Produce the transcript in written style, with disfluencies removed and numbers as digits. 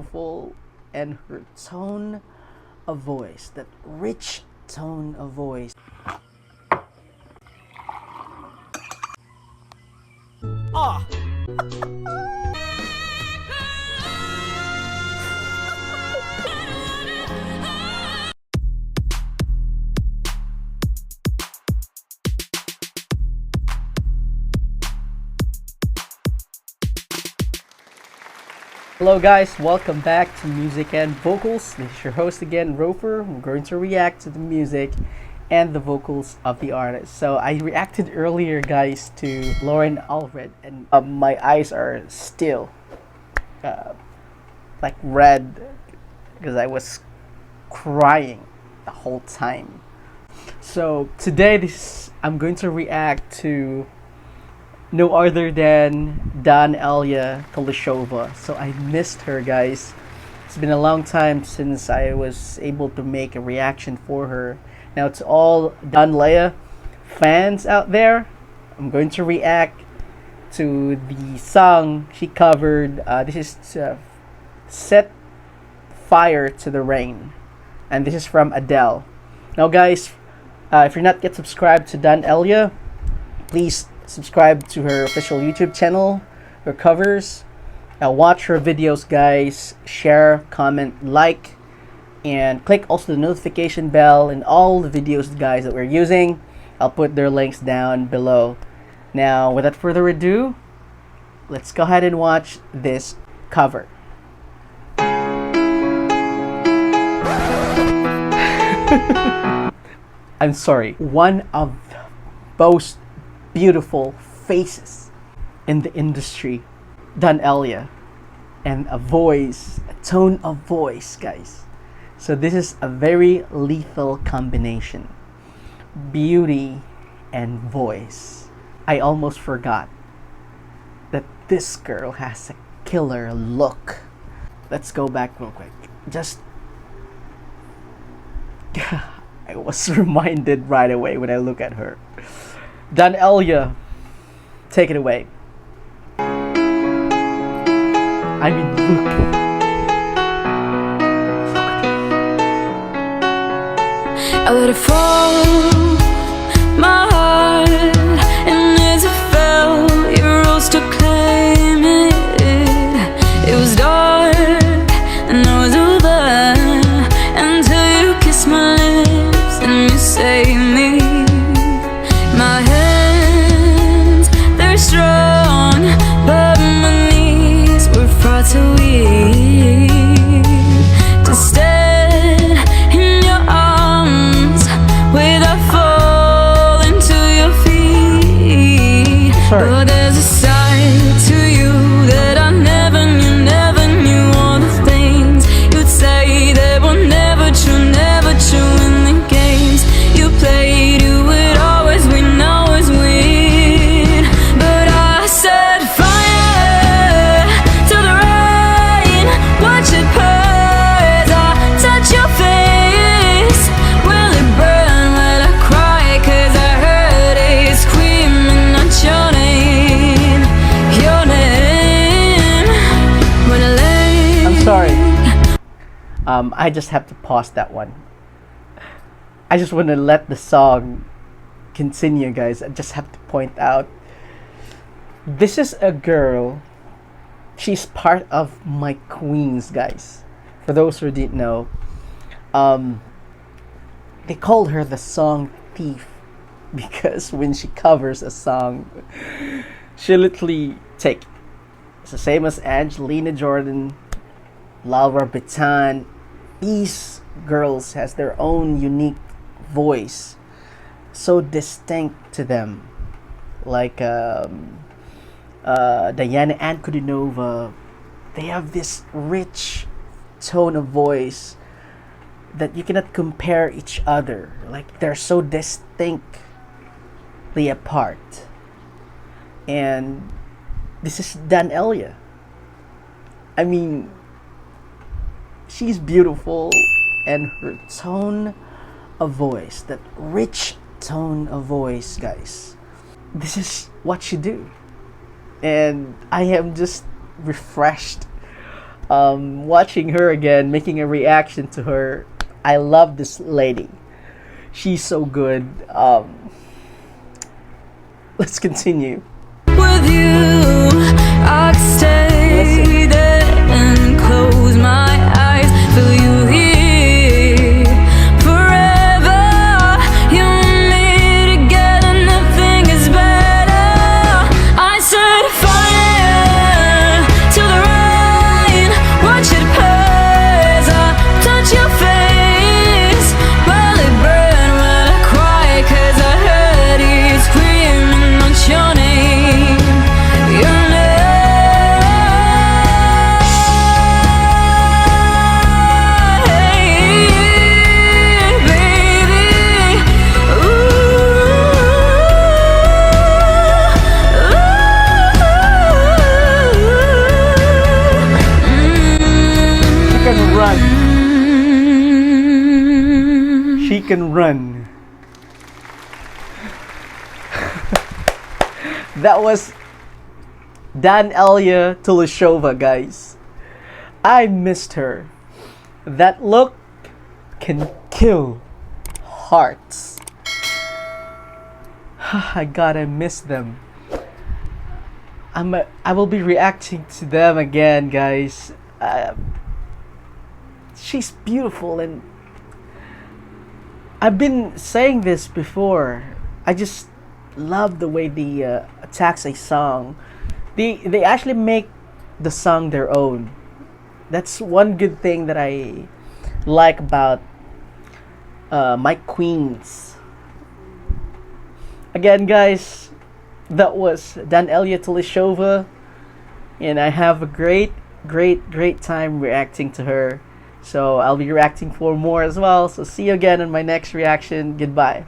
beautiful, and her tone of voice, that rich tone of voice. Ah! Hello guys, welcome back to Music and Vocals. This is your host again, Roper. I'm going to react to the music and the vocals of the artist. So I reacted earlier guys to Lauren Alred, and my eyes are still like red because I was crying the whole time. So today I'm going to react to no other than Daneliya Tuleshova. So I missed her guys. It's been a long time since I was able to make a reaction for her. Now to all Daneliya fans out there, I'm going to react to the song she covered. This is Set Fire to the Rain, and this is from Adele. Now guys, if you're not yet subscribed to Daneliya, please subscribe to her official YouTube channel, her covers. Watch her videos guys, share, comment, like, and click also the notification bell and all the videos guys that we're using. I'll put their links down below. Now without further ado, let's go ahead and watch this cover. I'm sorry, one of the most beautiful faces in the industry, Daneliya, and a voice, a tone of voice guys. So this is a very lethal combination, beauty and voice. I almost forgot that this girl has a killer look. Let's go back real quick. Just I was reminded right away when I look at her. Daneliya, take it away. I mean, look at I let it fall, my heart, and as it fell, you rose to claim it. It was dark, and I was over, until you kissed my lips and you saved me. My hands, they're strong, but my knees were far too weak to stand in your arms without falling to your feet. But there's a side to you that I never knew all the things you'd say that were never true in the games you played. You would always win, always win. But I set fire to the rain, watch it pour as I touch your face. Will it burn? Will I cry? 'Cause I heard it screaming out your name, when I lay. I'm sorry. I just have to pause that one. I just want to let the song continue guys. I just have to point out, this is a girl, she's part of my queens guys. For those who didn't know, they called her the song thief because when she covers a song, she literally take, it's the same as Angelina Jordan, Laura Baton. These girls has their own unique voice, so distinct to them, like Diana Ankudinova. They have this rich tone of voice that you cannot compare each other, like they're so distinctly apart. And this is Daneliya. I mean, she's beautiful, and her tone of voice, that rich tone of voice guys, this is what she do. And I am just refreshed watching her again, making a reaction to her. I love this lady. She's so good. Let's continue. With you, I could stay there and close my eyes. Feel you here forever. You and me together, nothing is better. I set fire to the rain. Watch it pass. I touch your face. Well, it burned when I cry, 'cause I heard it screaming out your name. Your name, baby. She can run. She can run. That was Daneliya Tuleshova, guys. I missed her. That look can kill hearts. God, I miss them. I will be reacting to them again, guys. She's beautiful, and I've been saying this before. I just love the way the attacks a song. They actually make the song their own. That's one good thing that I like about my queens. Again, guys, that was Daneliya Tuleshova, and I have a great time reacting to her. So I'll be reacting for more as well. So see you again in my next reaction. Goodbye.